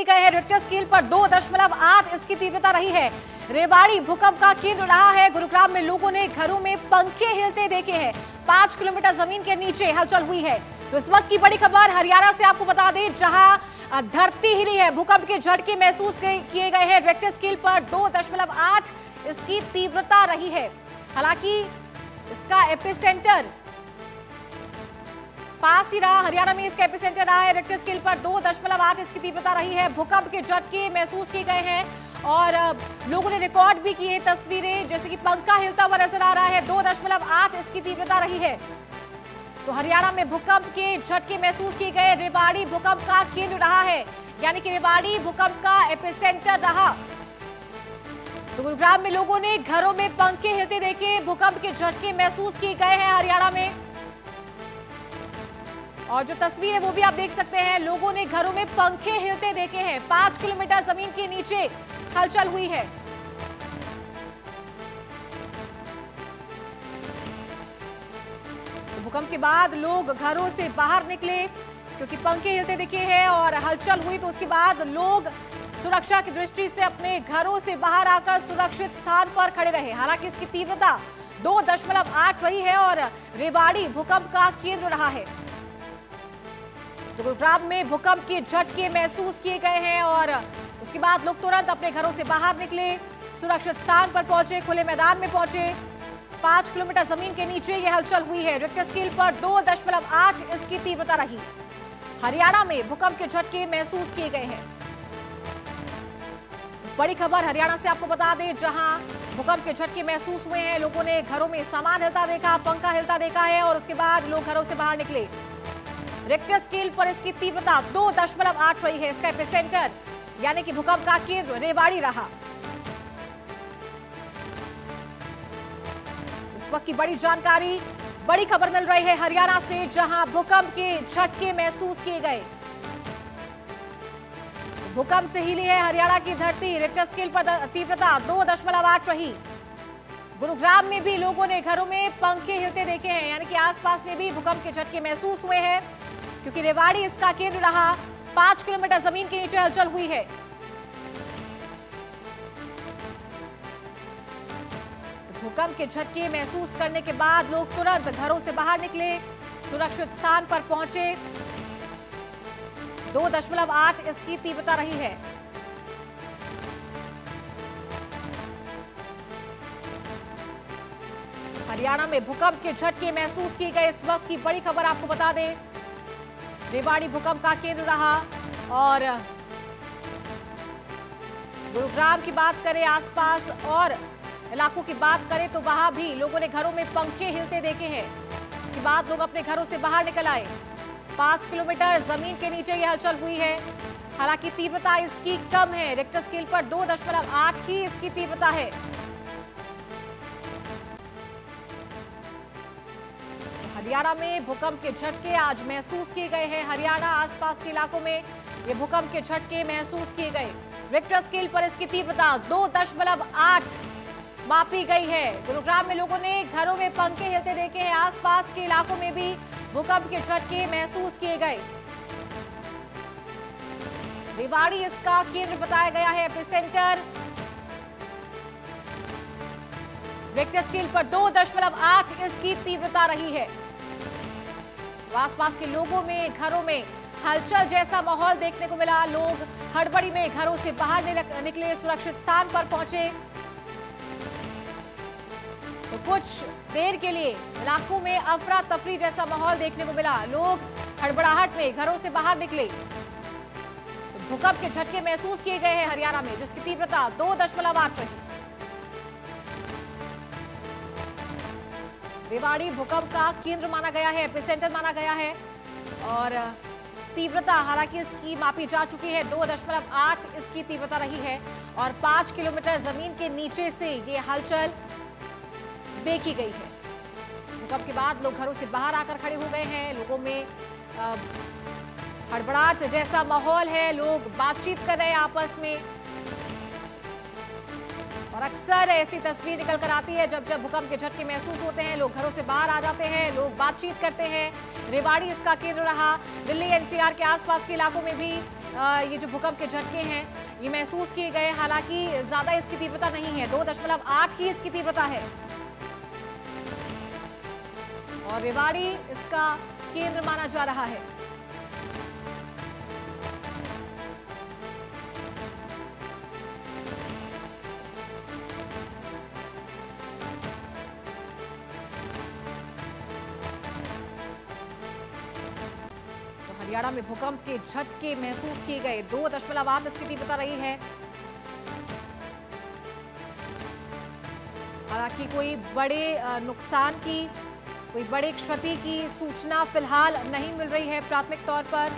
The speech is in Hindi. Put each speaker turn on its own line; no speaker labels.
गए हैं। रिक्टर स्केल पर 2.8 इसकी तीव्रता रही है। रेवाड़ी भूकंप का केंद्र रहा है। गुरुग्राम में लोगों ने घरों में पंखे हिलते देखे हैं। 5 किलोमीटर जमीन के नीचे हलचल हुई है। तो इस वक्त की बड़ी खबर हरियाणा से आपको बता दें, जहां धरती हिली है, भूकंप के झटके महसूस किए गए हैं। रिक्टर स्केल पर 2.8 इसकी तीव्रता रही है। हालांकि इसका एपिसेंटर पास ही रहा, हरियाणा में इसका एपिसेंटर रहा है। रिक्टर स्केल पर 2.8 इसकी तीव्रता रही है। भूकंप के झटके महसूस किए गए हैं और लोगों ने रिकॉर्ड भी किए तस्वीरें, जैसे कि पंखा हिलता हुआ नजर आ रहा है। 2.8 इसकी तीव्रता रही है। तो हरियाणा में भूकंप के झटके महसूस किए गए। रेवाड़ी भूकंप का केंद्र रहा है, यानी कि रेवाड़ी भूकंप का एपिसेंटर रहा। तो गुरुग्राम में लोगों ने घरों में पंखे हिलते देखे। भूकंप के झटके महसूस किए गए हैं हरियाणा में। और जो तस्वीर है वो भी आप देख सकते हैं, लोगों ने घरों में पंखे हिलते देखे हैं। 5 किलोमीटर जमीन के नीचे हलचल हुई है। तो भूकंप के बाद लोग घरों से बाहर निकले क्योंकि पंखे हिलते दिखे हैं और हलचल हुई। तो उसके बाद लोग सुरक्षा की दृष्टि से अपने घरों से बाहर आकर सुरक्षित स्थान पर खड़े रहे। हालांकि इसकी तीव्रता 2.8 रही है और रेवाड़ी भूकंप का केंद्र रहा है। तो गुरुग्राम में भूकंप के झटके महसूस किए गए हैं और उसके बाद लोग तुरंत अपने घरों से बाहर निकले, सुरक्षित स्थान पर पहुंचे, खुले मैदान में पहुंचे। 5 किलोमीटर जमीन के नीचे यह हलचल हुई है। रिक्टर स्केल पर 2.8 इसकी तीव्रता रही। हरियाणा में भूकंप के झटके महसूस किए गए हैं। बड़ी खबर हरियाणा से आपको बता दें, जहां भूकंप के झटके महसूस हुए हैं। लोगों ने घरों में सामान हिलता देखा, पंखा हिलता देखा है और उसके बाद लोग घरों से बाहर निकले। रिक्टर स्केल पर इसकी तीव्रता 2.8 रही है। इसका एपिसेंटर यानी कि भूकंप का केंद्र रेवाड़ी रहा। इस वक्त की बड़ी जानकारी, बड़ी खबर मिल रही है हरियाणा से, जहां भूकंप के झटके महसूस किए गए। भूकंप से हिली है हरियाणा की धरती। रिक्टर स्केल पर तीव्रता 2.8 रही। गुरुग्राम में भी लोगों ने घरों में पंखे हिलते देखे हैं, यानी कि आसपास में भी भूकंप के झटके महसूस हुए हैं क्योंकि रेवाड़ी इसका केंद्र रहा। 5 किलोमीटर जमीन के नीचे हलचल हुई है। भूकंप के झटके महसूस करने के बाद लोग तुरंत घरों से बाहर निकले, सुरक्षित स्थान पर पहुंचे। 2.8 इसकी तीव्रता रही है। हरियाणा में भूकंप के झटके महसूस किए गए। इस वक्त की बड़ी खबर आपको बता दें, रेवाड़ी भूकंप का केंद्र रहा और गुरुग्राम की बात करें, आसपास और इलाकों की बात करें तो वहां भी लोगों ने घरों में पंखे हिलते देखे हैं। इसके बाद लोग अपने घरों से बाहर निकल आए। 5 किलोमीटर जमीन के नीचे यह हलचल हुई है। हालांकि तीव्रता इसकी कम है। रिक्टर स्केल पर 2.8 ही इसकी तीव्रता है। हरियाणा में भूकंप के झटके आज महसूस किए गए हैं। हरियाणा आसपास के इलाकों में ये भूकंप के झटके महसूस किए गए। रिक्टर स्केल पर इसकी तीव्रता 2.8 मापी गई है। गुरुग्राम में लोगों ने घरों में पंखे हिलते देखे हैं। आसपास के इलाकों में भी भूकंप के झटके महसूस किए गए। रेवाड़ी इसका केंद्र बताया गया है, एपिसेंटर। रिक्टर स्केल पर 2.8 इसकी तीव्रता रही है। आसपास के लोगों में घरों में हलचल जैसा माहौल देखने को मिला। लोग हड़बड़ी में घरों से बाहर निकले, सुरक्षित स्थान पर पहुंचे। तो कुछ देर के लिए इलाकों में अफरा तफरी जैसा माहौल देखने को मिला। लोग हड़बड़ाहट में घरों से बाहर निकले। तो भूकंप के झटके महसूस किए गए हैं हरियाणा में, जिसकी तीव्रता 2.8 रही। रेवाड़ी भूकंप का केंद्र माना गया है, एपिसेंटर माना गया है और तीव्रता हालांकि इसकी मापी जा चुकी है। 2.8 इसकी तीव्रता रही है और 5 किलोमीटर जमीन के नीचे से ये हलचल देखी गई है। भूकंप के बाद लोग घरों से बाहर आकर खड़े हो गए हैं। लोगों में हड़बड़ाहट जैसा माहौल है। लोग बातचीत कर रहे हैं आपस में और अक्सर ऐसी तस्वीर निकल कर आती है जब भूकंप के झटके महसूस होते हैं। लोग घरों से बाहर आ जाते हैं, लोग बातचीत करते हैं। रेवाड़ी इसका केंद्र रहा। दिल्ली एनसीआर के आसपास के इलाकों में भी ये जो भूकंप के झटके हैं ये महसूस किए गए। हालांकि ज्यादा इसकी तीव्रता नहीं है, 2.8 की इसकी तीव्रता है और रेवाड़ी इसका केंद्र माना जा रहा है। हरियाणा में भूकंप के झटके महसूस किए गए, 2.8 इसकी तीव्रता रही है। हालांकि कोई बड़े नुकसान की, कोई बड़े क्षति की सूचना फिलहाल नहीं मिल रही है प्राथमिक तौर पर।